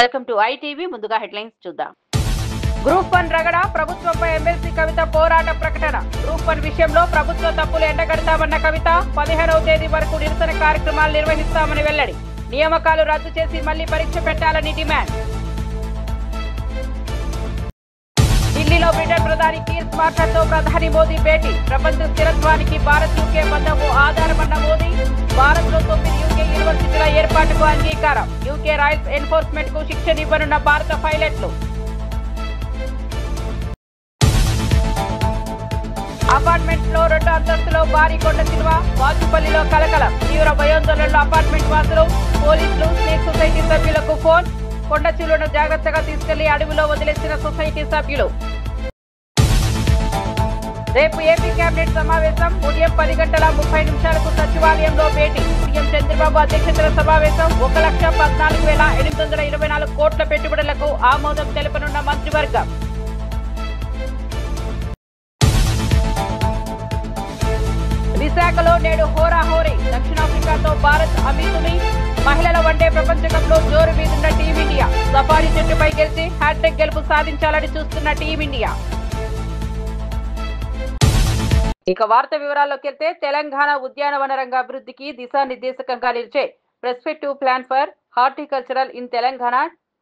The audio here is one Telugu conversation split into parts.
Welcome to ITV. ముందుగా హెడ్లైన్స్ చూద్దాం. గ్రూప్ 1 రగడ ప్రభుత్వంపై ఎమ్మెల్సీ కవిత పోరాట ప్రకటన. గ్రూప్ 1 విషయంలో ప్రభుత్వ తప్పులు ఎండగడతామన్న కవిత 15వ తేదీ వరకు నిరసన కార్యక్రమాలు నిర్వహిస్తామని వెల్లడి. నియామకాలు రద్దు చేసి మళ్లీ పరీక్ష పెట్టాలని డిమాండ్. ఢిల్లీలో బ్రిటన్ ప్రధాని కీర్ స్టార్మర్తో ప్రధాని మోదీ భేటీ. ప్రపంచ స్థిరత్వానికి భారత్ యూకే బంధము ఆధారమన్న మోదీ. భారత్లో 9 యూకే యూనివర్సిటీల ఏర్పాటుకు అంగీకారం. యూకే రాయల్స్ ఎన్ఫోర్స్మెంట్ కు శిక్షనివ్వనున్న భారత పైలట్లు. అపార్ట్మెంట్ లో 2వ అంతస్తులో భారీ కొండ చిలువ. వాచుపల్లిలో కలకలం. తీవ్ర భయాందోళనలో అపార్ట్మెంట్ వాసులు. పోలీసులు, స్నేక్ సొసైటీ సభ్యులకు ఫోన్. కొండ చిలువను జాగ్రత్తగా తీసుకెళ్లి అడవిలో వదిలేసిన సొసైటీ సభ్యులు. రేపు ఏపీ కేబినెట్ సమావేశం. ఉదయం 10:30 సచివాలయంలో భేటీ. సీఎం చంద్రబాబు అధ్యక్షతన సమావేశం. 1,14,824 కోట్ల పెట్టుబడులకు ఆమోదం తెలుపనున్న మంత్రివర్గం. విశాఖలో నేడు హోరాహోరీ. దక్షిణాఫ్రికాతో భారత్ అమీతుమి. మహిళల వన్డే ప్రపంచ కప్ లో జోరు మీదున్న టీమిండియా. సఫారీ జట్టుపై గెలిచి హ్యాట్రిక్ గెలుపు సాధించాలని చూస్తున్న టీమిండియా. ఇక వార్త వివరాల్లోకి వెళ్తే, తెలంగాణ ఉద్యానవన రంగ అభివృద్ధికి దిశానిర్దేశకంగా నిలిచే perspective plan for horticultural in Telangana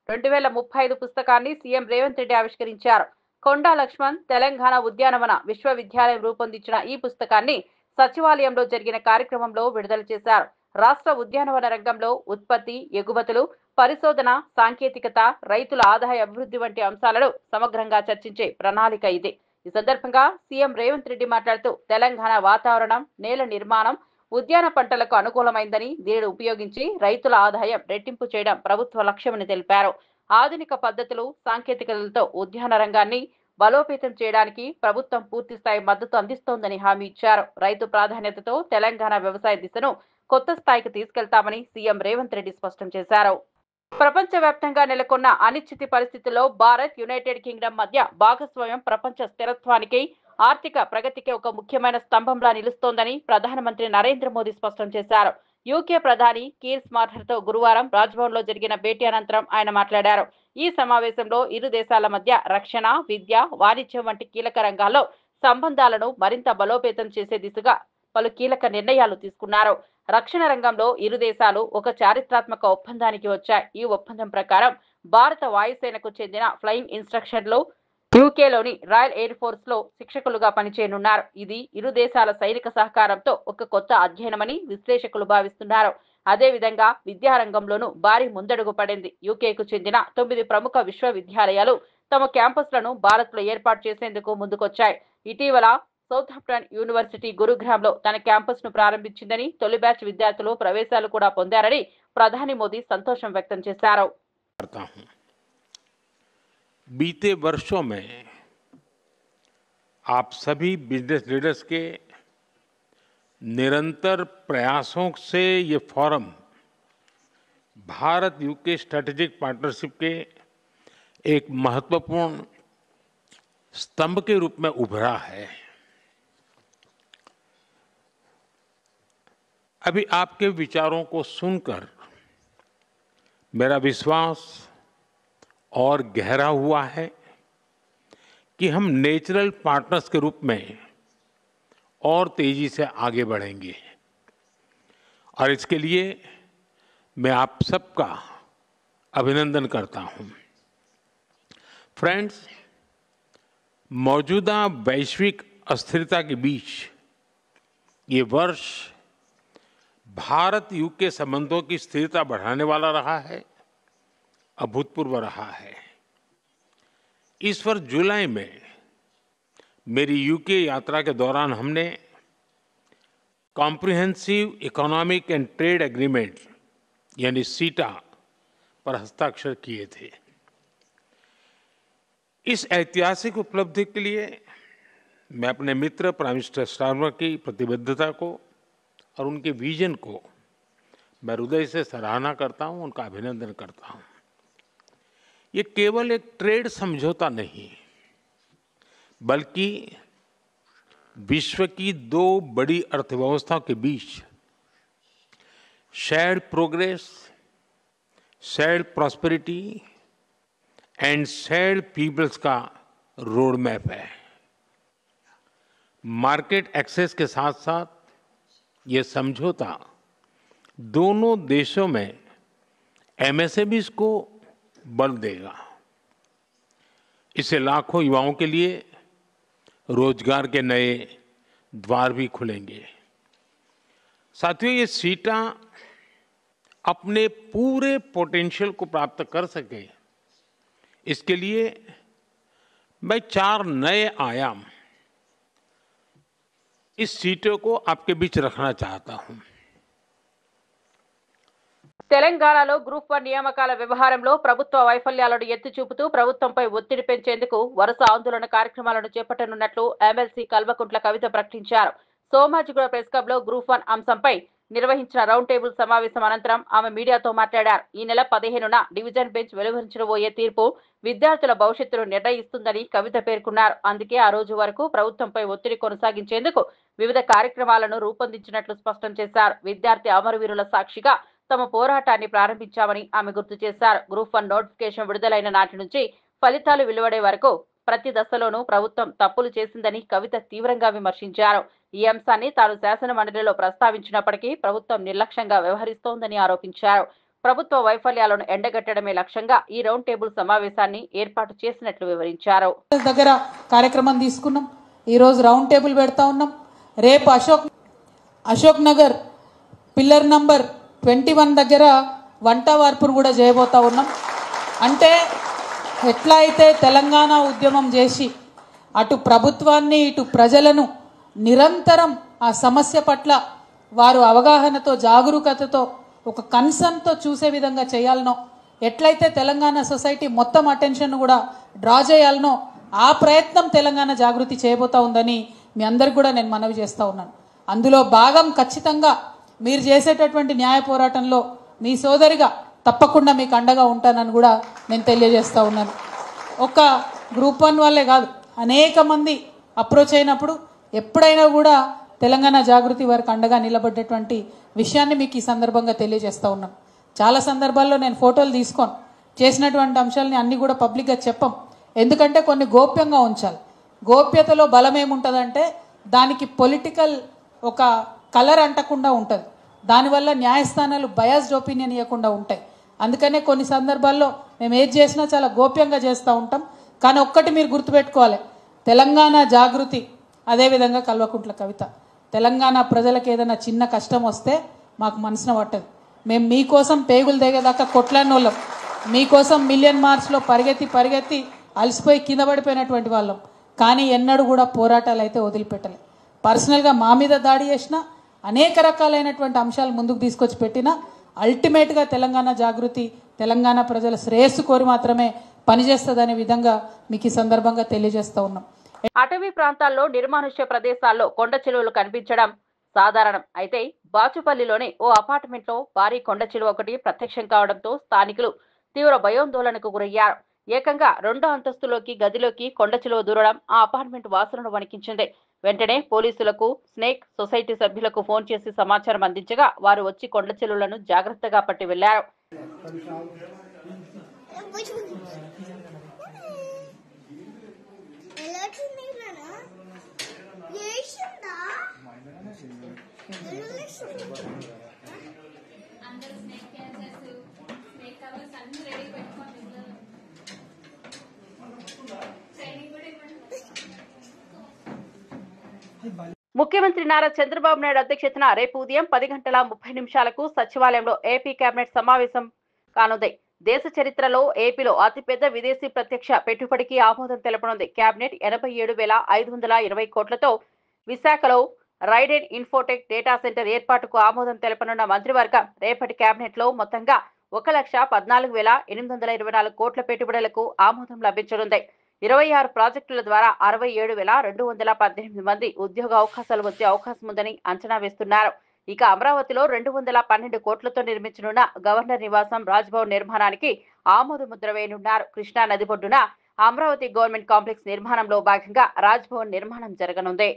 2035 పుస్తకాన్ని సీఎం రేవంత్ రెడ్డి ఆవిష్కరించారు. కొండా లక్ష్మణ్ తెలంగాణ ఉద్యానవన విశ్వవిద్యాలయం రూపొందించిన ఈ పుస్తకాన్ని సచివాలయంలో జరిగిన కార్యక్రమంలో విడుదల చేశారు. రాష్ట్ర ఉద్యానవన రంగంలో ఉత్పత్తి, ఎగుమతులు, పరిశోధన, సాంకేతికత, రైతుల ఆదాయ అభివృద్ధి వంటి అంశాలను సమగ్రంగా చర్చించే ప్రణాళిక ఇది. ఈ సందర్భంగా సీఎం రేవంత్ రెడ్డి మాట్లాడుతూ, తెలంగాణ వాతావరణం, నేల నిర్మాణం ఉద్యాన పంటలకు అనుకూలమైందని, దీనిని ఉపయోగించి రైతుల ఆదాయం రెట్టింపు చేయడం ప్రభుత్వ లక్ష్యమని తెలిపారు. ఆధునిక పద్ధతులు, సాంకేతికతలతో ఉద్యాన రంగాన్ని బలోపేతం చేయడానికి ప్రభుత్వం పూర్తిస్థాయి మద్దతు అందిస్తోందని హామీ ఇచ్చారు. రైతు ప్రాధాన్యతతో తెలంగాణ వ్యవసాయ దిశను కొత్త స్థాయికి తీసుకెళ్తామని సీఎం రేవంత్ రెడ్డి స్పష్టం చేశారు. ప్రపంచవ్యాప్తంగా నెలకొన్న అనిశ్చిత పరిస్థితుల్లో భారత్, యునైటెడ్ కింగ్డమ్ మధ్య భాగస్వామ్యం ప్రపంచ స్థిరత్వానికి, ఆర్థిక ప్రగతికి ఒక ముఖ్యమైన స్తంభంలా నిలుస్తోందని ప్రధానమంత్రి నరేంద్ర మోదీ స్పష్టం చేశారు. యూకే ప్రధాని కీర్ స్టార్మర్తో గురువారం రాజ్భవన్లో జరిగిన భేటీ అనంతరం ఆయన మాట్లాడారు. ఈ సమావేశంలో ఇరు దేశాల మధ్య రక్షణ, విద్య, వాణిజ్యం వంటి కీలక రంగాల్లో సంబంధాలను మరింత బలోపేతం చేసే దిశగా పలు కీలక నిర్ణయాలు తీసుకున్నారు. రక్షణ రంగంలో ఇరు దేశాలు ఒక చారిత్రాత్మక ఒప్పందానికి వచ్చాయి. ఈ ఒప్పందం ప్రకారం భారత వాయుసేనకు చెందిన ఫ్లయింగ్ ఇన్స్ట్రక్షన్లు యూకేలోని రాయల్ ఎయిర్ ఫోర్స్ లో శిక్షకులుగా పనిచేయనున్నారు. ఇది ఇరు దేశాల సైనిక సహకారంతో ఒక కొత్త అధ్యయనమని విశ్లేషకులు భావిస్తున్నారు. అదేవిధంగా విద్యారంగంలోనూ భారీ ముందడుగు పడింది. యూకేకు చెందిన 9 ప్రముఖ విశ్వవిద్యాలయాలు తమ క్యాంపస్లను భారత్లో ఏర్పాటు చేసేందుకు ముందుకొచ్చాయి. ఇటీవల సౌతాంప్టన్ యూనివర్సిటీ గురుగ్రామ్లో తన క్యాంపస్ ను ప్రారంభించిందని, తొలి బ్యాచ్ విద్యార్థులు ప్రవేశాలు కూడా పొందారని ప్రధాని మోదీ సంతోషం వ్యక్తం చేశారు. बीते वर्षों में आप सभी बिजनेस लीडर्स के निरंतर प्रयासों से ये forum Bharat UK strategic partnership के एक महत्वपूर्ण स्तंभ के रूप में उभरा है। अभी आपके विचारों को सुनकर मेरा विश्वास और गहरा हुआ है कि हम नेचुरल पार्टनर्स के रूप में और तेजी से आगे बढ़ेंगे और इसके लिए मैं आप सबका अभिनंदन करता हूं। फ्रेंड्स, मौजूदा वैश्विक अस्थिरता के बीच ये वर्ष भारत यूके संबंधों की स्थिरता बढ़ाने वाला रहा है, अभूतपूर्व रहा है। इस वर्ष जुलाई में मेरी यूके यात्रा के दौरान हमने comprehensive economic and trade agreement यानी सीटा पर हस्ताक्षर किए थे। इस ऐतिहासिक उपलब्धि के लिए मैं अपने मित्र प्राइम मिनिस्टर स्टार्मर की प्रतिबद्धता को और उनके विजन को मैं हृदय से सराहना करता हूं, उनका अभिनंदन करता हूं। ये केवल एक ट्रेड समझौता नहीं, बल्कि विश्व की 2 बड़ी अर्थव्यवस्थाओं के बीच shared progress, shared prosperity and shared peoples का रोड मैप है। मार्केट एक्सेस के साथ साथ ये समझौता दोनों देशों में एमएसएमईज को बल देगा। इससे लाखों युवाओं के लिए रोजगार के नए द्वार भी खुलेंगे। साथियों, ये सीटा अपने पूरे पोटेंशियल को प्राप्त कर सके, इसके लिए मैं 4 नए आयाम इस सीटों को आपके बीच रखना चाहता हूं। తెలంగాణలో గ్రూప్ 1 నియామకాల వ్యవహారంలో ప్రభుత్వ వైఫల్యాలను ఎత్తి చూపుతూ ప్రభుత్వంపై ఒత్తిడి పెంచేందుకు వరుస ఆందోళన కార్యక్రమాలను చేపట్టనున్నట్లు ఎమ్మెల్సీ కల్వకుంట్ల కవిత ప్రకటించారు. సోమాజిగూడ ప్రెస్ క్లబ్ లో గ్రూప్ 1 అంశంపై నిర్వహించిన రౌండ్ టేబుల్ సమావేశం అనంతరం ఆమె మీడియాతో మాట్లాడారు. ఈ నెల 15న డివిజన్ బెంచ్ వెలువరించబోయే తీర్పు విద్యార్థుల భవిష్యత్తును నిర్ణయిస్తుందని కవిత పేర్కొన్నారు. అందుకే ఆ రోజు వరకు ప్రభుత్వంపై ఒత్తిడి కొనసాగించేందుకు వివిధ కార్యక్రమాలను రూపొందించినట్లు స్పష్టం చేశారు. విద్యార్థి అమరవీరుల సాక్షిగా తమ పోరాటాన్ని ప్రారంభించామని ఆమె గుర్తు చేశారు. గ్రూప్ 1 నోటిఫికేషన్ విడుదలైన నాటి నుంచి ఫలితాలు వెలువడే వరకు ప్రతి దశలోనూ ప్రభుత్వం తప్పులు చేసిందని కవిత తీవ్రంగా విమర్శించారు. ఈ అంశాన్ని తాను శాసన మండలిలో ప్రస్తావించినప్పటికీ ప్రభుత్వం నిర్లక్ష్యంగా వ్యవహరిస్తోందని ఆరోపించారు. ప్రభుత్వ వైఫల్యాలను ఎండగట్టడమే లక్ష్యంగా ఈ రౌండ్ టేబుల్ సమావేశాన్ని ఏర్పాటు చేసినట్లు వివరించారు. దగ్గర కార్యక్రమం తీసుకున్నాం. ఈ రోజు రౌండ్ టేబుల్ పెడతా ఉన్నాం. రేపు అశోక్ నగర్ పిల్లర్ నంబర్ 21 దగ్గర వంట వార్పును కూడా చేయబోతా ఉన్నాం. అంటే ఎట్లా అయితే తెలంగాణ ఉద్యమం చేసి అటు ప్రభుత్వాన్ని ఇటు ప్రజలను నిరంతరం ఆ సమస్య పట్ల వారు అవగాహనతో జాగరూకతతో ఒక కన్సర్న్తో చూసే విధంగా చేయాలనో, ఎట్లయితే తెలంగాణ సొసైటీ మొత్తం అటెన్షన్ కూడా డ్రా చేయాలనో ఆ ప్రయత్నం తెలంగాణ జాగృతి చేయబోతా ఉందని మీ అందరికి కూడా నేను మనవి చేస్తూ ఉన్నాను. అందులో భాగం ఖచ్చితంగా మీరు చేసేటటువంటి న్యాయ పోరాటంలో మీ సోదరిగా తప్పకుండా మీకు అండగా ఉంటానని కూడా నేను తెలియజేస్తూ ఉన్నాను. ఒక గ్రూప్ 1 వాళ్ళే కాదు, అనేక మంది అప్రోచ్ అయినప్పుడు ఎప్పుడైనా కూడా తెలంగాణ జాగృతి వారికి అండగా నిలబడ్డటువంటి విషయాన్ని మీకు ఈ సందర్భంగా తెలియజేస్తూ ఉన్నాను. చాలా సందర్భాల్లో నేను ఫోటోలు తీసుకొని చేసినటువంటి అంశాలని అన్నీ కూడా పబ్లిక్గా చెప్పం. ఎందుకంటే కొన్ని గోప్యంగా ఉంచాలి. గోప్యతలో బలం ఏముంటుందంటే దానికి పొలిటికల్ ఒక కలర్ అంటకుండా ఉంటుంది. దానివల్ల న్యాయస్థానాలు బయాస్డ్ ఒపీనియన్ ఇవ్వకుండా ఉంటాయి. అందుకనే కొన్ని సందర్భాల్లో మేము ఏది చేసినా చాలా గోప్యంగా చేస్తూ ఉంటాం. కానీ ఒక్కటి మీరు గుర్తుపెట్టుకోవాలి, తెలంగాణ జాగృతి అదేవిధంగా కల్వకుంట్ల కవిత తెలంగాణ ప్రజలకు ఏదైనా చిన్న కష్టం వస్తే మాకు మనసున పట్టదు. మేము మీకోసం పేగులు దిగేదాకా కొట్లాడిన వాళ్ళం. మీకోసం మిలియన్ మార్చ్లో పరిగెత్తి అలసిపోయి కింద పడిపోయినటువంటి వాళ్ళం. కానీ ఎన్నడూ కూడా పోరాటాలు అయితే వదిలిపెట్టలే. పర్సనల్గా మా మీద దాడి చేసినా అనేక రకాలైనటువంటి అంశాలు ముందుకు తీసుకొచ్చి పెట్టినా అల్టిమేట్గా తెలంగాణ జాగృతి తెలంగాణ ప్రజల శ్రేయస్సు కోరి మాత్రమే పనిచేస్తుందనే విధంగా మీకు ఈ సందర్భంగా తెలియజేస్తూ ఉన్నాం. అటవీ ప్రాంతాల్లో నిర్మానుష్య ప్రదేశాల్లో కొండ చిలువలు కనిపించడం సాధారణం. అయితే బాచుపల్లిలోని ఓ అపార్ట్మెంట్లో భారీ కొండ చిలువ ఒకటి ప్రత్యక్షం కావడంతో స్థానికులు తీవ్ర భయాందోళనకు గురయ్యారు. ఏకంగా 2వ అంతస్తులోకి గదిలోకి కొండ చిలువ దూరడం ఆ అపార్ట్మెంట్ వాసులను వణికించింది. వెంటనే పోలీసులకు స్నేక్ సొసైటీ సభ్యులకు ఫోన్ చేసి సమాచారం అందించగా వారు వచ్చి కొండ చిలువలను జాగ్రత్తగా పట్టి వెళ్లారు. ముఖ్యమంత్రి నారా చంద్రబాబు నాయుడు అధ్యక్షతన రేపు ఉదయం 10:30 సచివాలయంలో ఏపీ కేబినెట్ సమావేశం కానుంది. దేశ చరిత్రలో ఏపీలో అతిపెద్ద విదేశీ ప్రత్యక్ష పెట్టుబడికి ఆమోదం తెలపనుంది. కేబినెట్ 87,520 కోట్లతో విశాఖలో రైడెన్ ఇన్ఫోటెక్ డేటా సెంటర్ ఏర్పాటుకు ఆమోదం తెలపనున్న మంత్రివర్గం రేపటి కేబినెట్ లో మొత్తంగా 1,14,824 కోట్ల పెట్టుబడులకు ఆమోదం లభించనుంది. 26 ప్రాజెక్టుల ద్వారా 67,218 మంది ఉద్యోగ అవకాశాలు వచ్చే అవకాశం ఉందని అంచనా వేస్తున్నారు. ఇక అమరావతిలో 212 కోట్లతో నిర్మించనున్న గవర్నర్ నివాసం రాజ్భవన్ నిర్మాణానికి ఆమోద ముద్ర వేయనున్నారు. కృష్ణా నది ఒడ్డున అమరావతి గవర్నమెంట్ కాంప్లెక్స్ నిర్మాణంలో భాగంగా రాజ్భవన్ నిర్మాణం జరగనుంది.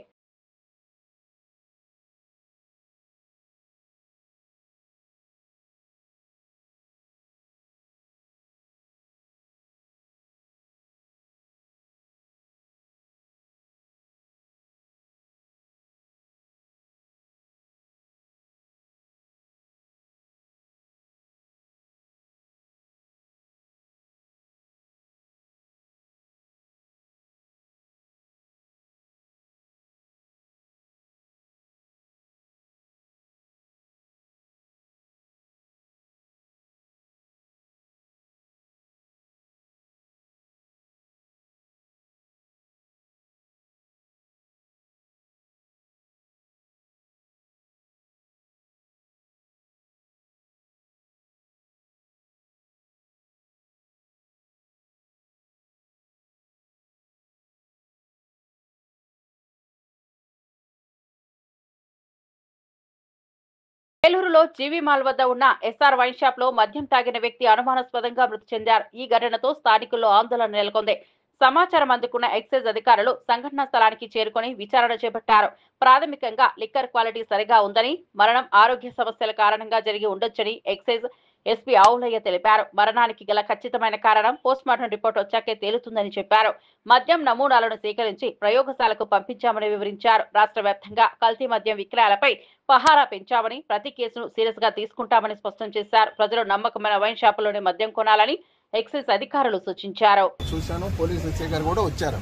ఏలూరులో జీవి మాల్ వద్ద ఉన్న ఎస్ఆర్ వైన్ షాప్ లో మద్యం తాగిన వ్యక్తి అనుమానాస్పదంగా మృతి చెందారు. ఈ ఘటనతో స్థానికుల్లో ఆందోళన నెలకొంది. సమాచారం అందుకున్న ఎక్సైజ్ అధికారులు సంఘటనా స్థలానికి చేరుకొని విచారణ చేపట్టారు. ప్రాథమికంగా లిక్కర్ క్వాలిటీ సరిగా ఉందని, మరణం ఆరోగ్య సమస్యల కారణంగా జరిగి ఉండొచ్చని ఎక్సైజ్ ఎస్పీ ఆవులయ్య తెలిపారు. మరణానికి గల ఖచ్చితమైన కారణం పోస్ట్మార్టం రిపోర్ట్ వచ్చాకే తేలుతుందని చెప్పారు. మద్యం నమూనాలను సేకరించి ప్రయోగశాలకు పంపించామని వివరించారు. రాష్ట్ర వ్యాప్తంగా కల్తీ మద్యం విక్రయాలపై పహారా పెంచామని, ప్రతి కేసును సీరియస్ గా తీసుకుంటామని స్పష్టం చేశారు. ప్రజలు నమ్మకమైన వైన్ షాపులోనే మద్యం కొనాలని ఎక్సైజ్ అధికారులు సూచించారు. చూశాను, పోలీసు గారు కూడా వచ్చారు.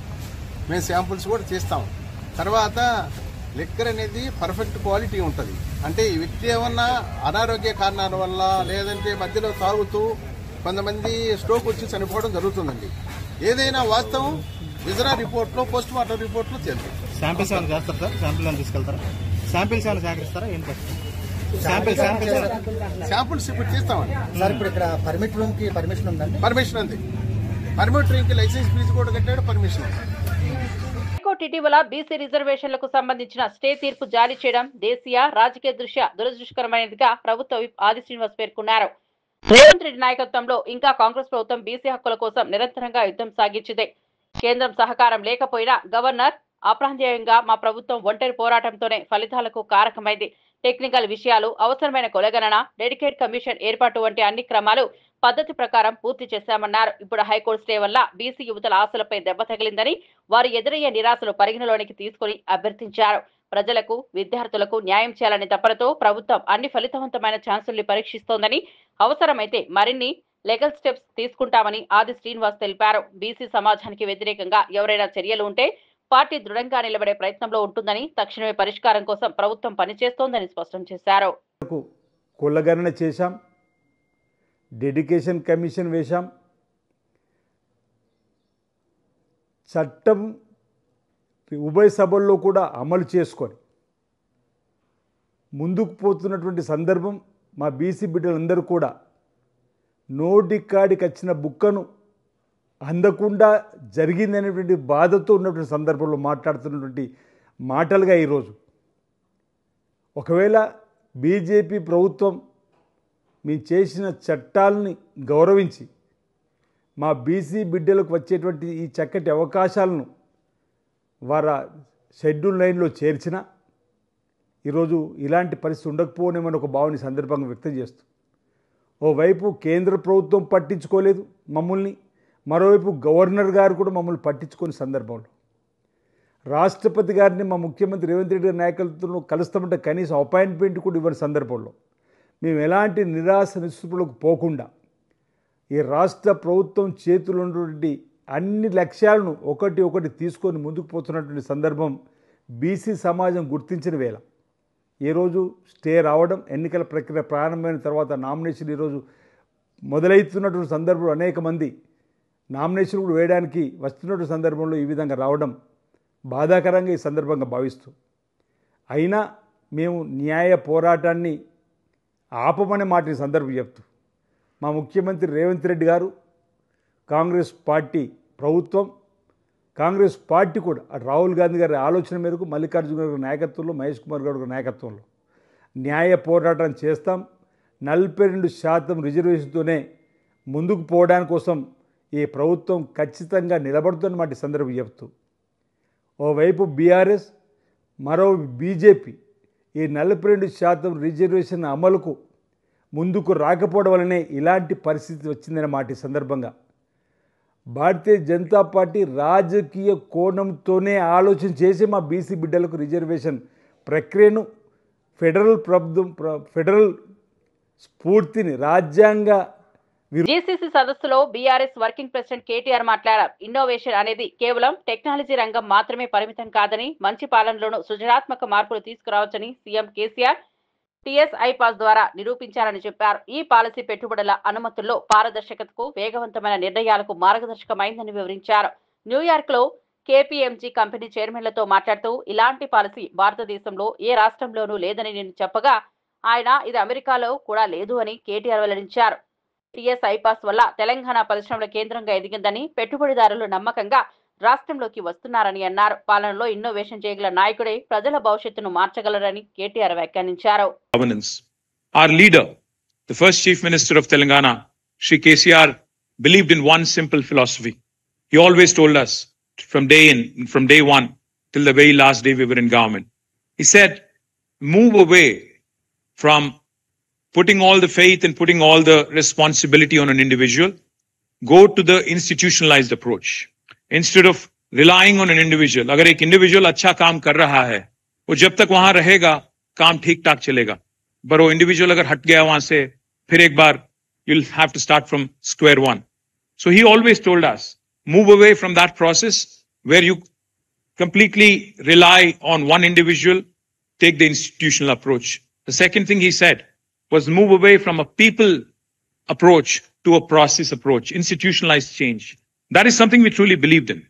మేము శాంపుల్స్ కూడా తీస్తాం. తర్వాత లిక్కర్ అనేది పర్ఫెక్ట్ క్వాలిటీ ఉంటుంది. అంటే ఈ వ్యక్తి ఏమన్నా అనారోగ్య కారణాల వల్ల లేదంటే మధ్యలో తాగుతూ కొంతమంది స్ట్రోక్ వచ్చి చనిపోవడం జరుగుతుందండి. ఏదైనా వాస్తవం విజరా రిపోర్ట్లో పోస్ట్ మార్టం రిపోర్ట్లో తెలుసు. శాంపిల్స్ ఏమైనా చేస్తారు సార్? శాంపిల్ ఏమైనా తీసుకెళ్తారా? శాంపిల్స్ ఏమైనా సేకరిస్తారా? ఏం శాంపిల్స్ ఇప్పుడు తీస్తామండి సార్. ఇప్పుడు ఇక్కడ పర్మిట్ రూమ్ కి పర్మిషన్ ఉందండి? పర్మిషన్ ఉంది. పర్మిట్ రూమ్ కి లైసెన్స్ ఫీజు కూడా కట్టాడు, పర్మిషన్. హైకోర్టు ఇటీవల బీసీ రిజర్వేషన్లకు సంబంధించిన స్టే తీర్పు జారీ చేయడం దేశీయ రాజకీయ దృష్ట్యా దురదృష్టకరమైనదిగా ప్రభుత్వ విప్ ఆది శ్రీనివాస్ పేర్కొన్నారు. రేవంత్ రెడ్డి నాయకత్వంలో ఇంకా కాంగ్రెస్ ప్రభుత్వం బీసీ హక్కుల కోసం నిరంతరంగా యుద్ధం సాగించింది. కేంద్రం సహకారం లేకపోయినా గవర్నర్ అప్రాంతీయంగా మా ప్రభుత్వం ఒంటరి పోరాటంతోనే ఫలితాలకు కారకమైంది. టెక్నికల్ విషయాలు, అవసరమైన కొలగణన, డెడికేట్ కమిషన్ ఏర్పాటు వంటి అన్ని క్రమాలు పద్ధతి ప్రకారం పూర్తి చేశామన్నారు. ఇప్పుడు హైకోర్టు స్టే వల్ల బీసీ యువతల ఆశలపై దెబ్బ తగిలిందని, వారు ఎదురయ్యే నిరాశలు పరిగణలోనికి తీసుకుని అభ్యర్థించారు. ప్రజలకు, విద్యార్థులకు న్యాయం చేయాలనే తపనతో ప్రభుత్వం అన్ని ఫలితవంతమైన ఛాన్సుల్ని పరీక్షిస్తోందని, అవసరమైతే మరిన్ని లీగల్ స్టెప్స్ తీసుకుంటామని ఆది శ్రీనివాస్ తెలిపారు. బీసీ సమాజానికి వ్యతిరేకంగా ఎవరైనా చర్యలు ఉంటే పార్టీ దృఢంగా నిలబడే ప్రయత్నంలో ఉంటుందని, తక్షణమే పరిష్కారం కోసం ప్రభుత్వం పనిచేస్తోందని స్పష్టం చేశారు. కులగణన చేశాం, డెడికేషన్ కమిషన్ వేశాం, చట్టం ఉభయ సభల్లో కూడా అమలు చేసుకొని ముందుకు పోతున్నటువంటి సందర్భం మా బీసీ బిడ్డలందరూ కూడా నోటికాడికి వచ్చిన బుక్కను అందకుండా జరిగిందనేటువంటి బాధతో ఉన్నటువంటి సందర్భంలో మాట్లాడుతున్నటువంటి మాటలుగా ఈరోజు ఒకవేళ బీజేపీ ప్రభుత్వం మేము చేసిన చట్టాలని గౌరవించి మా బీసీ బిడ్డలకు వచ్చేటువంటి ఈ చక్కటి అవకాశాలను వారి షెడ్యూల్ లైన్లో చేర్చిన ఈరోజు ఇలాంటి పరిస్థితి ఉండకపోనేమని ఒక భావన సందర్భంగా వ్యక్తం చేస్తూ, ఓవైపు కేంద్ర ప్రభుత్వం పట్టించుకోలేదు మమ్మల్ని, మరోవైపు గవర్నర్ గారు కూడా మమ్మల్ని పట్టించుకునే సందర్భంలో రాష్ట్రపతి గారిని మా ముఖ్యమంత్రి రేవంత్ రెడ్డి గారి నాయకత్వంలో కలుస్తామంటే కనీసం అపాయింట్మెంట్ కూడా ఇవ్వని సందర్భంలో మేము ఎలాంటి నిరాశ నిస్పృహలకు పోకుండా ఈ రాష్ట్ర ప్రభుత్వం చేతుల్లో ఉన్నటువంటి అన్ని లక్ష్యాలను ఒకటి ఒకటి తీసుకొని ముందుకు పోతున్నటువంటి సందర్భం బీసీ సమాజం గుర్తించిన వేళ ఈరోజు స్టే రావడం, ఎన్నికల ప్రక్రియ ప్రారంభమైన తర్వాత నామినేషన్ ఈరోజు మొదలవుతున్నటువంటి సందర్భంలో అనేక మంది నామినేషన్ కూడా వేయడానికి వస్తున్నటువంటి సందర్భంలో ఈ విధంగా రావడం బాధాకరంగా ఈ సందర్భంగా భావిస్తూ, అయినా మేము న్యాయ పోరాటాన్ని ఆపమనే మాటని సందర్భం చెప్తూ మా ముఖ్యమంత్రి రేవంత్ రెడ్డి గారు, కాంగ్రెస్ పార్టీ ప్రభుత్వం, కాంగ్రెస్ పార్టీ కూడా రాహుల్ గాంధీ గారి ఆలోచన మేరకు మల్లికార్జున గారి నాయకత్వంలో, మహేష్ కుమార్ గౌడ్ గారి నాయకత్వంలో న్యాయ పోరాటం చేస్తాం. 42% రిజర్వేషన్తోనే ముందుకు పోవడానికి కోసం ఈ ప్రభుత్వం ఖచ్చితంగా నిలబడుతున్న మాట సందర్భం చెప్తూ, ఓవైపు బీఆర్ఎస్, మరో బీజేపీ ఈ 42% రిజర్వేషన్ అమలుకు ముందుకు రాకపోవడం వల్లనే ఇలాంటి పరిస్థితి వచ్చిందనే మాట సందర్భంగా భారతీయ జనతా పార్టీ రాజకీయ కోణంతోనే ఆలోచన చేసి మా బీసీ బిడ్డలకు రిజర్వేషన్ ప్రక్రియను ఫెడరల్ స్ఫూర్తిని రాజ్యాంగ జీసీసీ సదస్సులో బీఆర్ఎస్ వర్కింగ్ ప్రెసిడెంట్ కేటీఆర్ మాట్లాడారు. ఇన్నోవేషన్ అనేది కేవలం టెక్నాలజీ రంగం మాత్రమే పరిమితం కాదని, మంచి పాలనలోనూ సృజనాత్మక మార్పులు తీసుకురావచ్చని సీఎం కేసీఆర్ టీఎస్ఐ పాస్ ద్వారా నిరూపించారని చెప్పారు. ఈ పాలసీ పెట్టుబడుల అనుమతుల్లో పారదర్శకతకు, వేగవంతమైన నిర్ణయాలకు మార్గదర్శకమైందని వివరించారు. న్యూయార్క్ లో కేపీఎంజీ కంపెనీ చైర్మన్లతో మాట్లాడుతూ, ఇలాంటి పాలసీ భారతదేశంలో ఏ రాష్ట్రంలోనూ లేదని నేను చెప్పగా, ఆయన ఇది అమెరికాలో కూడా లేదు అని కేటీఆర్ వెల్లడించారు. టీఎస్ఐ పాస్ వల్ల తెలంగాణ పరిశ్రమల కేంద్రంగా ఎదిగిందని, పెట్టుబడిదారులు నమ్మకంగా రాష్ట్రంలోకి వస్తున్నారని అన్నారు. పాలనలో ఇన్నోవేషన్ చేయగల నాయకుడే ప్రజల భవిష్యత్తును మార్చగలరని కేటీఆర్ వ్యాఖ్యానించారు. Governance Our leader, the first Chief Minister of Telangana, Shri KCR, believed in one simple philosophy. He always told us from day one till the very last day we were in government. He said, move away from putting all the faith and putting all the responsibility on an individual. Go to the institutionalized approach. Instead of relying on an individual, अगर एक individual अच्छा काम कर रहा है, वो जब तक वहां रहेगा, काम ठीक ठाक चलेगा. पर वो individual अगर हट गया वहां से, फिर एक बार you'll have to start from square one. So he always told us, move away from that process where you completely rely on one individual, take the institutional approach. The second thing he said was move away from a people approach to a process approach, institutionalized change. That is something we truly believed in.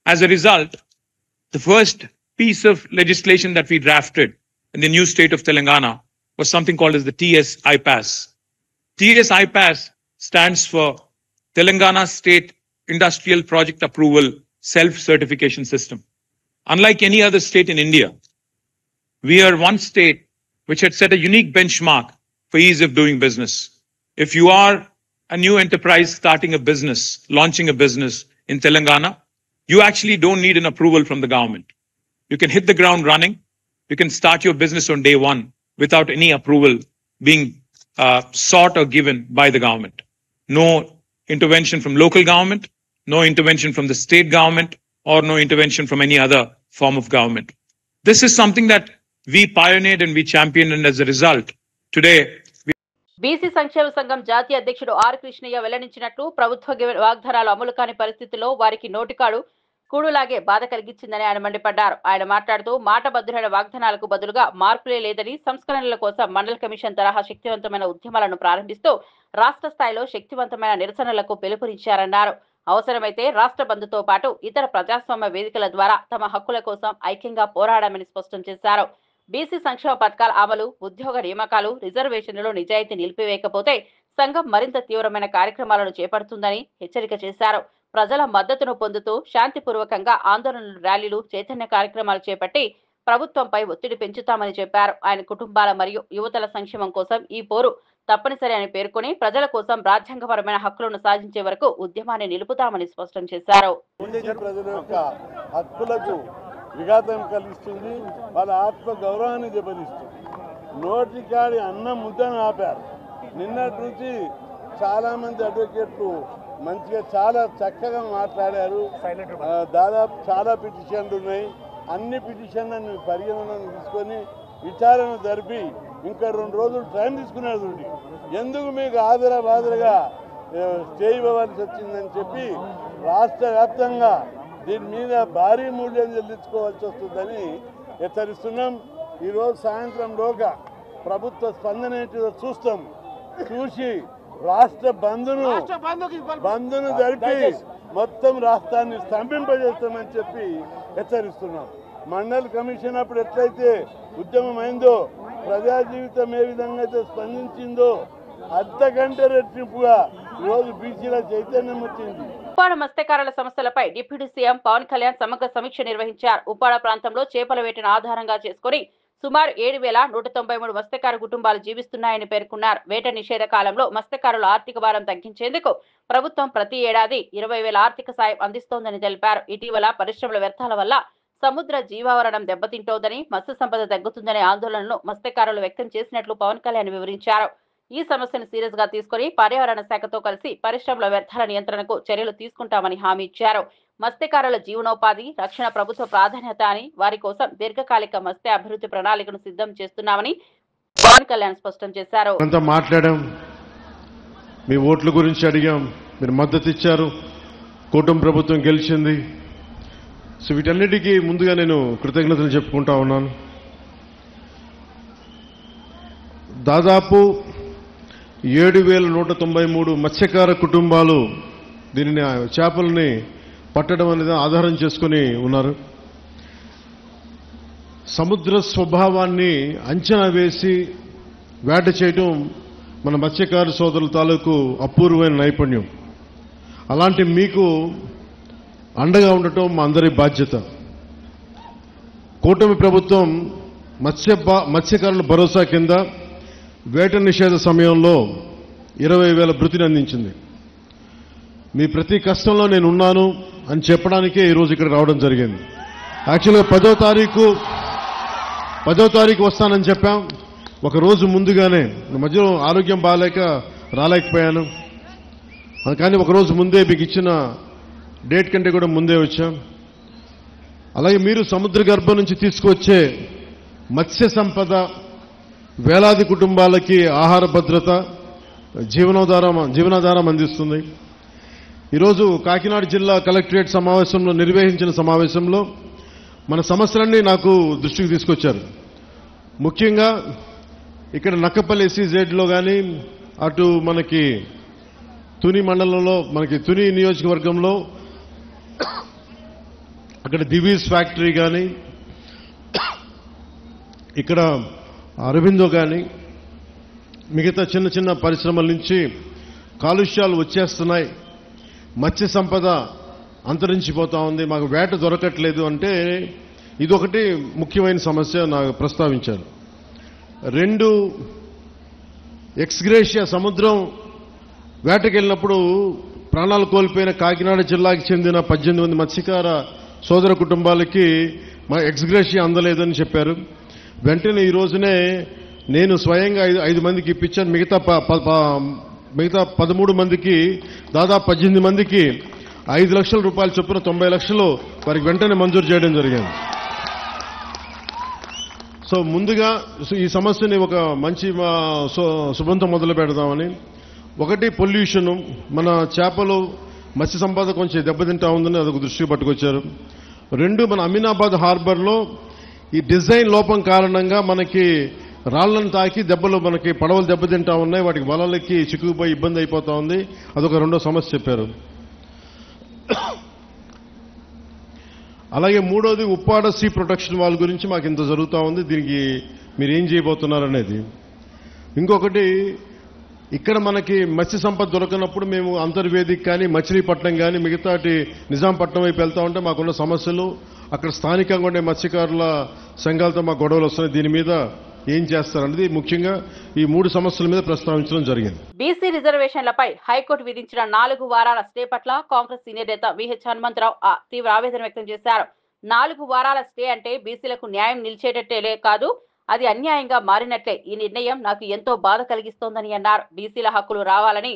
As a result, the first piece of legislation that we drafted in the new state of Telangana was something called as the TS-IPAS. TS-IPAS stands for Telangana State Industrial Project Approval Self-Certification System. Unlike any other state in India, we are one state which had set a unique benchmark for ease of doing business. If you are a new enterprise starting a business, launching a business in Telangana, you actually don't need an approval from the government. You can hit the ground running. You can start your business on day one without any approval being sought or given by the government. No intervention from local government, no intervention from the state government, or no intervention from any other form of government. This is something that we pioneered and we championed, and as a result, today BC సంక్షేమ సంఘం జాతీయ అధ్యక్షుడు ఆర్ కృష్ణయ్య వెల్లడించినట్లు ప్రభుత్వ వాగ్దానాలు అమలు కాని పరిస్థితుల్లో వారికి నోటికాడు కూడులాగే బాధ కలిగించిందని ఆయన మండిపడ్డారు. ఆయన మాట్లాడుతూ మాటబద్ధులైన వాగ్దానాలకు బదులుగా మార్పులే లేదని సంస్కరణల కోసం మండల కమిషన్ తరహా శక్తివంతమైన ఉద్యమాలను ప్రారంభిస్తూ రాష్ట్ర స్థాయిలో శక్తివంతమైన నిరసనలకు పిలుపునిచ్చారన్నారు. అవసరమైతే రాష్ట్ర బంద్తో పాటు ఇతర ప్రజాస్వామ్య వేదికల ద్వారా తమ హక్కుల కోసం ఐక్యంగా పోరాడామని స్పష్టం చేశారు. బీసీ సంక్షేమ పథకాల అమలు, ఉద్యోగ నియామకాలు, రిజర్వేషన్లలో నిజాయితీ నిలిపివేయకపోతే సంఘం మరింత తీవ్రమైన కార్యక్రమాలను చేపడుతుందని హెచ్చరిక చేశారు. ప్రజల మద్దతును పొందుతూ శాంతిపూర్వకంగా ఆందోళనలు, ర్యాలీలు, చైతన్య కార్యక్రమాలు చేపట్టి ప్రభుత్వంపై ఒత్తిడి పెంచుతామని చెప్పారు. ఆయన కుటుంబాల మరియు యువతల సంక్షేమం కోసం ఈ పోరు తప్పనిసరి అని పేర్కొని ప్రజల కోసం రాజ్యాంగపరమైన హక్కులను సాధించే వరకు ఉద్యమాన్ని నిలుపుతామని స్పష్టం చేశారు. విఘాతం కలిగిస్తుంది, వాళ్ళ ఆత్మ గౌరవాన్ని దెబ్బతీస్తుంది. నోటికాడి అన్నం ముద్దను ఆపారు. నిన్నటి నుంచి చాలా మంది అడ్వకేట్లు మంచిగా చాలా చక్కగా మాట్లాడారు. దాదాపు చాలా పిటిషన్లు ఉన్నాయి. అన్ని పిటిషన్లను పరిగణనలోకి తీసుకొని విచారణ జరిపి ఇంకా 2 రోజులు టైం తీసుకున్నారు. ఎందుకు మీకు ఆదరబాదరగా స్టే ఇవ్వవలసి వచ్చిందని చెప్పి రాష్ట్ర వ్యాప్తంగా దీని మీద భారీ మూల్యం చెల్లించుకోవాల్సి వస్తుందని హెచ్చరిస్తున్నాం. ఈరోజు సాయంత్రంలోగా ప్రభుత్వ స్పందన ఏంటిదో చూస్తాం. చూసి రాష్ట్ర బంద్ను జరిపి మొత్తం రాష్ట్రాన్ని స్తంభింపజేస్తామని చెప్పి హెచ్చరిస్తున్నాం. మండల కమిషన్ అప్పుడు ఎట్లయితే ఉద్యమం అయిందో, ప్రజా జీవితం ఏ విధంగా అయితే స్పందించిందో అంతకంటే రెట్టింపుగా ఈరోజు బీసీల చైతన్యం వచ్చింది. ఉప్పాడ మత్స్యకారుల సమస్యలపై డిప్యూటీ సీఎం పవన్ కళ్యాణ్ సమగ్ర సమీక్ష నిర్వహించారు. ఉప్పాడ ప్రాంతంలో చేపల వేటను ఆధారంగా చేసుకుని సుమారు 7,193 మత్స్యకార కుటుంబాలు జీవిస్తున్నాయని పేర్కొన్నారు. వేట నిషేధ కాలంలో మత్స్యకారుల ఆర్థిక భారం తగ్గించేందుకు ప్రభుత్వం ప్రతి ఏడాది 20,000 ఆర్థిక సాయం అందిస్తోందని తెలిపారు. ఇటీవల పరిశ్రమల వ్యర్థాల వల్ల సముద్ర జీవావరణం దెబ్బతింటోందని, మత్స్య సంపద తగ్గుతుందనే ఆందోళనను మత్స్యకారులు వ్యక్తం చేసినట్లు పవన్ కళ్యాణ్ వివరించారు. ఈ సమస్యను సీరియస్ గా తీసుకుని పర్యావరణ శాఖతో కలిసి పరిశ్రమల వ్యర్థాల నియంత్రణకు చర్యలు తీసుకుంటామని హామీ ఇచ్చారు. మత్స్యకారుల జీవనోపాధి రక్షణ ప్రభుత్వ ప్రాధాన్యత అని, వారి కోసం దీర్ఘకాలిక మత్స్య అభివృద్ధి ప్రణాళికను సిద్ధం చేస్తున్నామని పవన్ కళ్యాణ్ స్పష్టం చేశారు. మాట్లాడాం, మీ ఓట్ల గురించి అడిగాం, మీరు మద్దతు ఇచ్చారు, కూటమి ప్రభుత్వం గెలిచింది. సో వీటన్నిటికీ ముందుగా నేను కృతజ్ఞతలు చెప్పుకుంటా ఉన్నాను. దాదాపు 7,193 మత్స్యకార కుటుంబాలు దీనిని చేపలని పట్టడం అనేది ఆధారం చేసుకుని ఉన్నారు. సముద్ర స్వభావాన్ని అంచనా వేసి వేట చేయడం మన మత్స్యకార సోదరుల తాలూకు అపూర్వమైన నైపుణ్యం. అలాంటి మీకు అండగా ఉండటం మా అందరి బాధ్యత. కూటమి ప్రభుత్వం మత్స్యకారుల భరోసా కింద వేట నిషేధ సమయంలో 20,000 భృతిని అందించింది. మీ ప్రతి కష్టంలో నేను ఉన్నాను అని చెప్పడానికే ఈరోజు ఇక్కడ రావడం జరిగింది. యాక్చువల్గా 10వ తారీఖు వస్తానని చెప్పాం. ఒక రోజు ముందుగానే, మధ్యలో ఆరోగ్యం బాగాలేక రాలేకపోయాను, కానీ ఒకరోజు ముందే మీకు ఇచ్చిన డేట్ కంటే కూడా ముందే వచ్చాం. అలాగే మీరు సముద్ర గర్భం నుంచి తీసుకొచ్చే మత్స్య సంపద వేలాది కుటుంబాలకి ఆహార భద్రత, జీవనాధారం అందిస్తుంది. ఈరోజు కాకినాడ జిల్లా కలెక్టరేట్ సమావేశంలో నిర్వహించిన సమావేశంలో మన సమస్యలన్నీ నాకు దృష్టికి తీసుకొచ్చారు. ముఖ్యంగా ఇక్కడ నక్కపల్లి SEZలో కానీ, అటు మనకి తుని మండలంలో, మనకి తుని నియోజకవర్గంలో అక్కడ దివీస్ ఫ్యాక్టరీ కానీ, ఇక్కడ అరవిందో కానీ, మిగతా చిన్న చిన్న పరిశ్రమల నుంచి కాలుష్యాలు వచ్చేస్తున్నాయి, మత్స్య సంపద అంతరించిపోతా ఉంది, మాకు వేట దొరకట్లేదు అంటే ఇదొకటి ముఖ్యమైన సమస్య నాకు ప్రస్తావించారు. 2, ఎక్స్గ్రేషియా సముద్రం వేటకెళ్ళినప్పుడు ప్రాణాలు కోల్పోయిన కాకినాడ జిల్లాకి చెందిన 18 మంది మత్స్యకార సోదర కుటుంబాలకి మా ఎక్స్గ్రేషియా అందలేదని చెప్పారు. వెంటనే ఈ రోజునే నేను స్వయంగా 5 మందికి ఇప్పించాను. మిగతా 13 మందికి, దాదాపు 18 మందికి 5 లక్షల రూపాయలు చొప్పున 90 లక్షలు వారికి వెంటనే మంజూరు చేయడం జరిగింది. సో ముందుగా ఈ సమస్యని ఒక మంచి శుభంతో మొదలు పెడదామని. ఒకటి, పొల్యూషను, మన చేపలు మత్స్య సంపద కొంచెం దెబ్బతింటా ఉందని అదొక దృష్టికి పట్టుకొచ్చారు. 2, మన అమీనాబాద్ హార్బర్లో ఈ డిజైన్ లోపం కారణంగా మనకి రాళ్లను తాకి దెబ్బలు, మనకి పడవలు దెబ్బతింటా ఉన్నాయి, వాటికి వలలకి చిక్కుకుపోయి ఇబ్బంది అయిపోతా ఉంది. అదొక 2వ సమస్య చెప్పారు. అలాగే 3వది, ఉప్పాడ సీ ప్రొటెక్షన్ వాల్ గురించి మాకు ఇంత జరుగుతూ ఉంది, దీనికి మీరు ఏం చేయబోతున్నారనేది. ఇంకొకటి, ఇక్కడ మనకి మత్స్య సంపద దొరకనప్పుడు మేము అంతర్వేదిక కానీ, మచిలీపట్నం కానీ, మిగతాటి నిజాంపట్నం వైపు వెళ్తా ఉంటే మాకున్న సమస్యలు, అక్కడ స్థానికంగా ఉండే మత్స్యకారుల సంఘాలతో మాకు గొడవలు వస్తున్నాయి, దీని మీద ఏం చేస్తారనేది ముఖ్యంగా ఈ 3 సమస్యల మీద ప్రస్తావించడం జరిగింది. బీసీ రిజర్వేషన్లపై హైకోర్టు విధించిన 4 వారాల స్టే పట్ల కాంగ్రెస్ సీనియర్ నేత విహెచ్ హనుమంతరావు తీవ్ర ఆవేదన వ్యక్తం చేశారు. 4 వారాల స్టే అంటే బీసీలకు న్యాయం నిలిచేటట్టే కాదు, అది అన్యాయంగా మారినట్లే. ఈ నిర్ణయం నాకు ఎంతో బాధ కలిగిస్తోందని అన్నారు. బీసీల హక్కులు రావాలని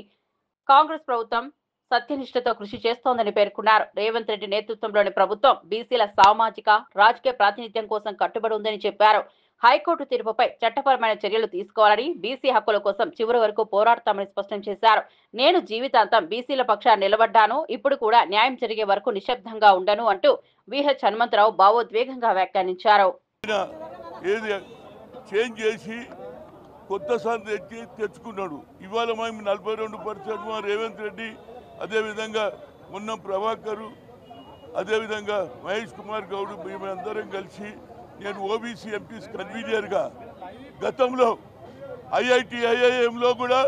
కాంగ్రెస్ ప్రభుత్వం సత్యనిష్టతో కృషి చేస్తోందని పేర్కొన్నారు. రేవంత్ రెడ్డి నేతృత్వంలోని ప్రభుత్వం బీసీల సామాజిక, రాజకీయ ప్రాతినిధ్యం కోసం కట్టుబడి ఉందని చెప్పారు. హైకోర్టు తీర్పుపై చట్టపరమైన చర్యలు తీసుకోవాలని, బీసీ హక్కుల కోసం చివరి వరకు పోరాడతామని స్పష్టం చేశారు. నేను జీవితాంతం బీసీల పక్షాన్ని నిలబడ్డాను, ఇప్పుడు కూడా న్యాయం జరిగే వరకు నిశ్శబ్దంగా ఉండను అంటూ విహెచ్ హనుమంతరావు భావోద్వేగంగా వ్యాఖ్యానించారు. చేంజ్ చేసి కొత్త సార్ తెచ్చుకున్నాడు. ఇవాళ మేము 42% మా రేవంత్ రెడ్డి, అదేవిధంగా మొన్న ప్రభాకర్, అదేవిధంగా మహేష్ కుమార్ గౌడ్, మేమందరం కలిసి, నేను ఓబీసీ ఎంపీస్ కన్వీనర్గా గతంలో IIMలో కూడా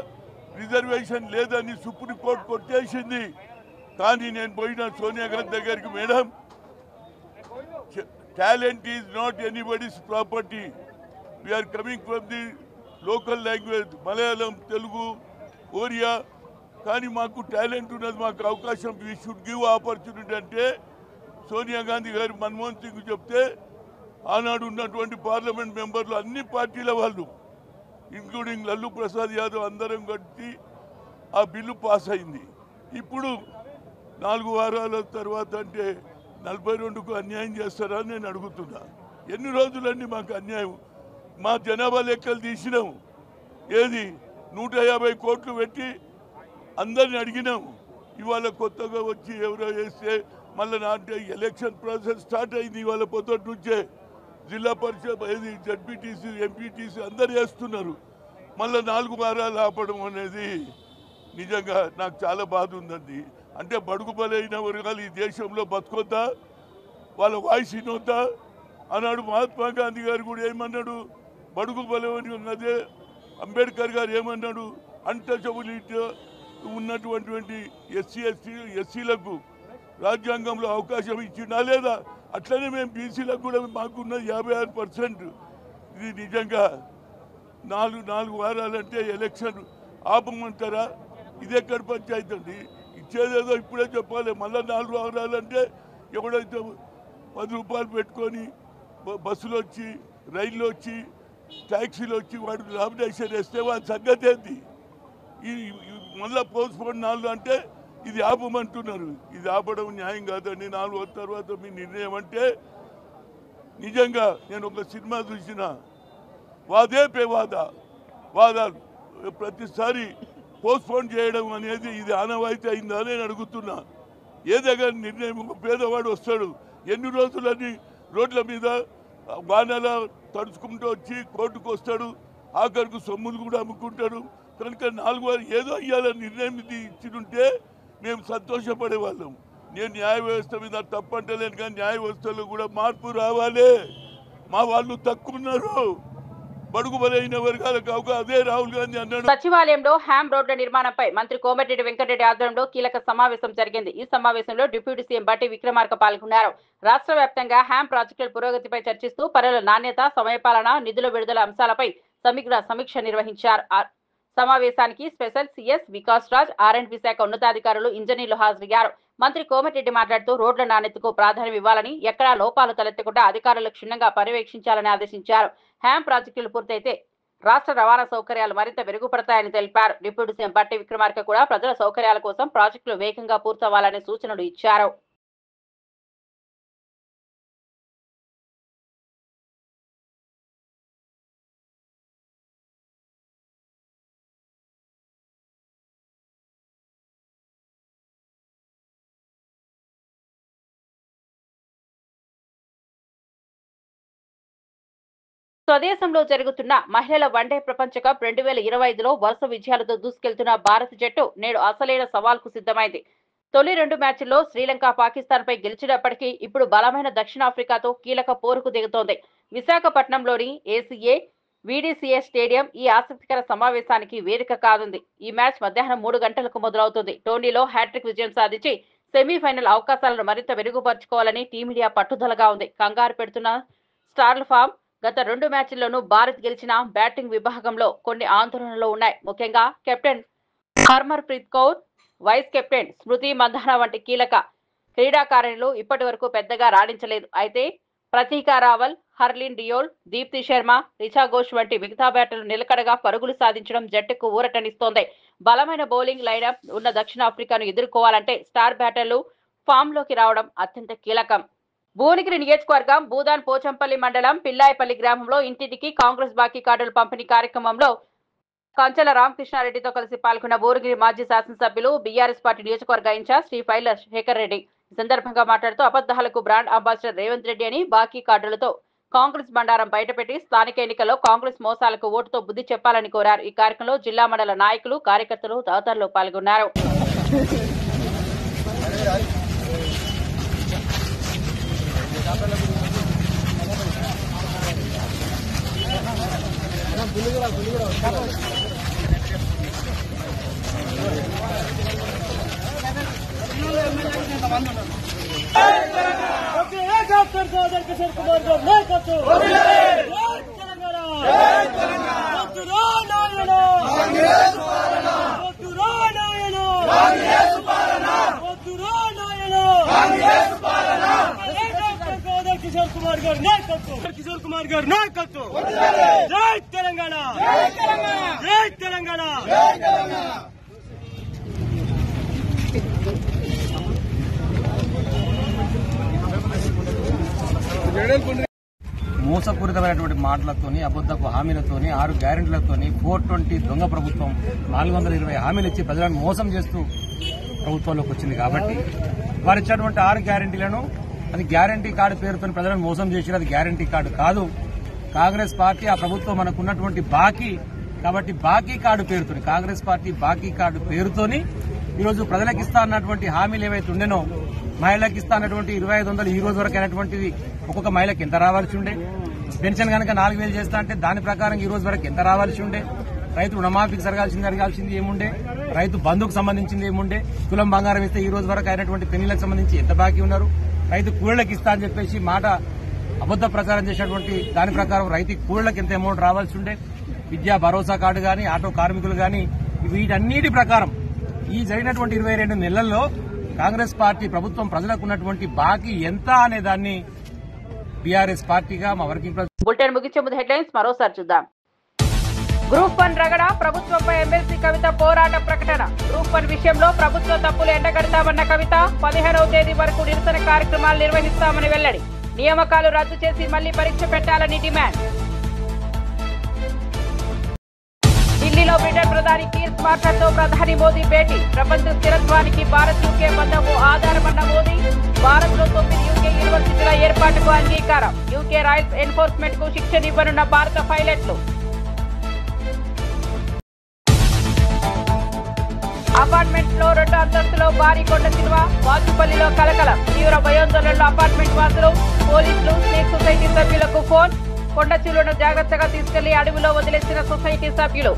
రిజర్వేషన్ లేదని సుప్రీంకోర్టు కొట్టేసింది. కానీ నేను పోయిన సోనియా గాంధీ దగ్గరికి, madam, talent is not anybody's property, we are coming from the local language, Malayalam, Telugu, Oriya, కానీ మాకు టాలెంట్ ఉన్నది, మాకు అవకాశం, వీ షుడ్ గివ్ ఆపర్చునిటీ అంటే సోనియా గాంధీ గారు మన్మోహన్ సింగ్ చెప్తే ఆనాడు ఉన్నటువంటి పార్లమెంట్ మెంబర్లు అన్ని పార్టీల వాళ్ళు, ఇంక్లూడింగ్ లల్లు ప్రసాద్ యాదవ్, అందరం కలిసి ఆ బిల్లు పాస్ అయింది. ఇప్పుడు 4 వారాల తర్వాత అంటే 42కు అన్యాయం చేస్తారా అని నేను అడుగుతున్నా. ఎన్ని రోజులండి మాకు అన్యాయం? మా జనాభా లెక్కలు తీసినాము, ఏది 150 కోట్లు పెట్టి అందరిని అడిగినాము. ఇవాళ కొత్తగా వచ్చి ఎవరో వేస్తే మళ్ళీ అంటే ఎలక్షన్ ప్రాసెస్ స్టార్ట్ అయింది. ఇవాళ పొద్దుటి నుంచే జిల్లా పరిషత్, జడ్పీటీసీ, ఎంపీటీసీ అందరు వేస్తున్నారు. మళ్ళీ 4 వారాలు ఆపడం అనేది నిజంగా నాకు చాలా బాధ ఉందండి. అంటే బడుగు బలైన వర్గాలు ఈ దేశంలో బతుకొద్దా, వాళ్ళ వాయిస్ వినొద్దా? ఆనాడు మహాత్మా గాంధీ గారు కూడా ఏమన్నాడు, బడుగు బలైన అదే అంబేద్కర్ గారు ఏమన్నాడు, అన్టచబిలిటీ ఉన్నటువంటి ఎస్సీలకు రాజ్యాంగంలో అవకాశం ఇచ్చిందా లేదా? అట్లనే మేము బీసీలకు కూడా మాకున్న 56%. ఇది నిజంగా నాలుగు వారాలంటే ఎలక్షన్ ఆపమంటారా? ఇది ఎక్కడ పంచాయతీ అండి? ఇచ్చేదేదో ఇప్పుడే చెప్పాలి. మళ్ళీ 4 వారాలంటే ఎవడైతే 10 రూపాయలు పెట్టుకొని బస్సులు వచ్చి, రైళ్ళు వచ్చి, ట్యాక్సీలు వచ్చి వాడికి నామినేషన్ వేస్తే వాడి సంగతి ఏంది? ఈ మళ్ళీ పోస్ట్పోన్ 4 అంటే ఇది ఆపమంటున్నారు. ఇది ఆపడం న్యాయం కాదండి. 4 తర్వాత మీ నిర్ణయం అంటే నిజంగా నేను ఒక సినిమా చూసిన వాదే పే వాదాలు ప్రతిసారి పోస్ట్పోన్ చేయడం అనేది ఇది ఆనవాయితీ అయిందా అని అడుగుతున్నా. ఏదైనా నిర్ణయం ఒక పేదవాడు వస్తాడు, ఎన్ని రోజులని రోడ్ల మీద వానల తడుచుకుంటూ వచ్చి కోర్టుకు వస్తాడు, ఆఖరికి సొమ్ములు కూడా అమ్ముకుంటాడు. కనుక 4 వారు ఏదో ఇవ్వాలని నిర్ణయం ఇచ్చినుంటే మేము సంతోషపడేవాళ్ళం. నేను న్యాయ వ్యవస్థ మీద తప్పంటలేను, కానీ న్యాయ వ్యవస్థలో కూడా మార్పు రావాలి. మా వాళ్ళు తక్కువ ఉన్నారు, బడుగు బలైన వర్గాలకు అదే రాహుల్ గాంధీ అన్నాడు. సచివాలయంలో హ్యామ్ రోడ్ల నిర్మాణంపై మంత్రి కోమటిరెడ్డి వెంకటరెడ్డి ఆధ్వర్యంలో కీలక సమావేశం జరిగింది. ఈ సమావేశంలో డిప్యూటీ సీఎం బట్టి విక్రమార్క పాల్గొన్నారు. రాష్ట్ర వ్యాప్తంగా హ్యామ్ ప్రాజెక్టుల పురోగతిపై చర్చిస్తూ పనుల నాణ్యత, సమయపాలన, నిధుల విడుదల అంశాలపై సమగ్ర సమీక్ష నిర్వహించారు. సమావేశానికి స్పెషల్ సిఎస్ వికాస్ రాజ్, ఆర్ఎండ్బి శాఖ ఉన్నతాధికారులు, ఇంజనీర్లు హాజరయ్యారు. మంత్రి కోమటిరెడ్డి మాట్లాడుతూ రోడ్ల నాణ్యతకు ప్రాధాన్యం ఇవ్వాలని, ఎక్కడా లోపాలు తలెత్తకుండా అధికారులు క్షుణ్ణంగా పర్యవేక్షించాలని ఆదేశించారు. హ్యామ్ ప్రాజెక్టులు పూర్తయితే రాష్ట్ర రవాణా సౌకర్యాలు మరింత మెరుగుపడతాయని తెలిపారు. డిప్యూటీ సీఎం బట్టి విక్రమార్క కూడా ప్రజల సౌకర్యాల కోసం ప్రాజెక్టులు వేగంగా పూర్తవ్వాలనే సూచనలు ఇచ్చారు. స్వదేశంలో జరుగుతున్న మహిళల వన్డే ప్రపంచ కప్ 2025లో వరుస విజయాలతో దూసుకెళ్తున్న భారత జట్టు నేడు అసలైన సవాల్కు సిద్ధమైంది. తొలి 2 మ్యాచ్ల్లో శ్రీలంక, పాకిస్తాన్పై గెలిచినప్పటికీ ఇప్పుడు బలమైన దక్షిణాఫ్రికాతో కీలక పోరుకు దిగుతోంది. విశాఖపట్నంలోని ఏసీఏ వీడీసీఏ స్టేడియం ఈ ఆసక్తికర సమావేశానికి వేదిక కానుంది. ఈ మ్యాచ్ మధ్యాహ్నం 3 గంటలకు మొదలవుతుంది. టోర్నీలో హ్యాట్రిక్ విజయం సాధించి సెమీఫైనల్ అవకాశాలను మరింత మెరుగుపరుచుకోవాలని టీమిండియా పట్టుదలగా ఉంది. కంగారు పెడుతున్న స్టార్ల ఫామ్ గత 2 మ్యాచ్ల్లోనూ భారత్ గెలిచిన బ్యాటింగ్ విభాగంలో కొన్ని ఆందోళనలు ఉన్నాయి. ముఖ్యంగా captain Harmanpreet Kaur, vice captain Smriti Mandhana వంటి కీలక క్రీడాకారిణులు ఇప్పటి వరకు పెద్దగా రాణించలేదు. అయితే ప్రతీక రావల్, హర్లిన్ డియోల్, దీప్తి శర్మ, రిచా ఘోష్ వంటి మిగతా బ్యాటర్లు నిలకడగా పరుగులు సాధించడం జట్టుకు ఊరటనిస్తోంది. బలమైన బౌలింగ్ లైనప్ ఉన్న దక్షిణాఫ్రికాను ఎదుర్కోవాలంటే స్టార్ బ్యాటర్లు ఫామ్లోకి రావడం అత్యంత కీలకం. భువనగిరి నియోజకవర్గం భూదాన్ పోచంపల్లి మండలం పిల్లాయపల్లి గ్రామంలో ఇంటింటికి కాంగ్రెస్ బాకీ కార్డుల పంపిణీ కార్యక్రమంలో కంచెల రామకృష్ణారెడ్డితో కలిసి పాల్గొన్న భువనగిరి మాజీ శాసనసభ్యులు, బీఆర్ఎస్ పార్టీ నియోజకవర్గ ఇన్ఛార్జ్ శ్రీ ఫైల శేఖర్ రెడ్డి ఈ సందర్భంగా మాట్లాడుతూ అబద్ధాలకు బ్రాండ్ అంబాసిడర్ రేవంత్ రెడ్డి అని, బాకీ కార్డులతో కాంగ్రెస్ బండారం బయటపెట్టి స్థానిక ఎన్నికల్లో కాంగ్రెస్ మోసాలకు ఓటుతో బుద్ధి చెప్పాలని కోరారు. ఈ కార్యక్రమంలో జిల్లా మండల నాయకులు, కార్యకర్తలు తదితరులు పాల్గొన్నారు. కిషోర్ కుమార్ గారు నాయకత్వం. జై తెలంగాణ, జై తెలంగాణ. మోసపూరితమైనటువంటి మాటలతోని, అబద్ధపు హామీలతోని, 6 గ్యారెంటీలతోని 420 దొంగ ప్రభుత్వం 420 హామీలు ఇచ్చి ప్రజలను మోసం చేస్తూ ప్రభుత్వంలోకి వచ్చింది. కాబట్టి వారు ఇచ్చినటువంటి 6 గ్యారెంటీలను అది గ్యారంటీ కార్డు పేరుతో ప్రజలను మోసం చేసి అది గ్యారంటీ కార్డు కాదు. కాంగ్రెస్ పార్టీ ఆ ప్రభుత్వం మనకున్నటువంటి బాకీ, కాబట్టి బాకీ కార్డు పేరుతోని, కాంగ్రెస్ పార్టీ బాకీ కార్డు పేరుతోని ఈరోజు ప్రజలకు ఇస్తా అన్నటువంటి హామీలు ఏవైతే ఉండేనో, మహిళలకు ఇస్తా అన్నటువంటి 2500 ఈ రోజు వరకు అయినటువంటిది ఒక్కొక్క మహిళకి ఎంత రావాల్సి ఉండే, పెన్షన్ కనుక 4000 చేస్తా అంటే దాని ప్రకారం ఈ రోజు వరకు ఎంత రావాల్సి ఉండే, రైతు రుణమాఫీకి జరగాల్సింది ఏముండే, రైతు బంధుకు సంబంధించింది ఏముండే, తులం బంగారం ఇస్తే ఈ రోజు వరకు అయినటువంటి పెళ్లిలకు సంబంధించి ఎంత బాకీ ఉన్నారు, రైతు కూలీలకు ఇస్తా అని చెప్పేసి మాట అబద్ద ప్రచారం చేసినటువంటి దాని ప్రకారం రైతు కూలీలకు ఎంత అమౌంట్ రావాల్సి ఉండే, విద్యా భరోసా కార్డు గాని, ఆటో కార్మికులు గాని, వీటన్నిటి ప్రకారం ఈ జరిగినటువంటి 22 నెలల్లో కాంగ్రెస్ పార్టీ ప్రభుత్వం ప్రజలకు ఉన్నటువంటి బాకీ ఎంత అనే దాన్ని బీఆర్ఎస్ పార్టీగా మా వర్కింగ్ బులెటిన్ ముగించే ముందు హెడ్లైన్స్ మరోసారి చూద్దాం. గ్రూప్ 1 రగడ, ప్రభుత్వంపై ఎమ్మెల్సీ కవిత పోరాట ప్రకటన. గ్రూప్ 1 విషయంలో ప్రభుత్వ తప్పులు ఎండగడతామన్న కవిత 15వ తేదీ వరకు నిరసన కార్యక్రమాలు నిర్వహిస్తామని వెల్లడి. నియామకాలు రద్దు చేసి మళ్లీ పరీక్ష పెట్టాలని డిమాండ్. ఢిల్లీలో బ్రిటన్ ప్రధాని కీర్ స్మార్టర్తో ప్రధాని మోదీ భేటీ. ప్రపంచ స్థిరత్వానికి భారత్ యూకే బంధము ఆధారమన్న మోదీ. భారత్లో 9 యూకే యూనివర్సిటీల ఏర్పాటుకు అంగీకారం. యూకే రాయల్స్ ఎన్ఫోర్స్మెంట్ కు శిక్షనివ్వనున్న భారత పైలట్లు. అపార్ట్మెంట్ లో 2వ అంతస్తులో భారీ కొండ చిలువ. వాచుపల్లిలో కలకలం. తీవ్ర భయాందోళనలో అపార్ట్మెంట్ వాసులు. పోలీసులు, స్నేక్ సొసైటీ సభ్యులకు ఫోన్. కొండ చిలువను జాగ్రత్తగా తీసుకెళ్లి అడవిలో వదిలేసిన సొసైటీ సభ్యులు.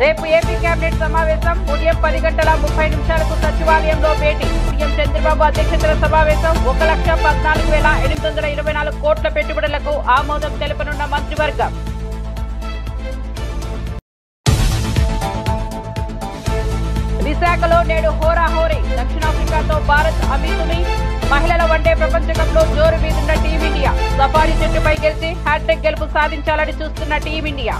రేపు ఏపీ కేబినెట్ సమావేశం. ఉదయం 10:30 సచివాలయంలో భేటీ. సీఎం చంద్రబాబు అధ్యక్షతన సమావేశం. 1,14,824 కోట్ల పెట్టుబడులకు ఆమోదం తెలుపనున్న మంత్రివర్గం. విశాఖలో నేడు హోరాహోరీ. దక్షిణాఫ్రికాతో భారత్ అమీతుమి. మహిళల వన్డే ప్రపంచ కప్ లో జోరు మీదున్న టీమిండియా. సఫారీ జట్టుపై గెలిచి హ్యాట్రిక్ గెలుపు సాధించాలని చూస్తున్న టీమిండియా.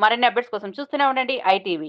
మరిన్ని అప్డేట్స్ కోసం చూస్తూనే ఉండండి ITV.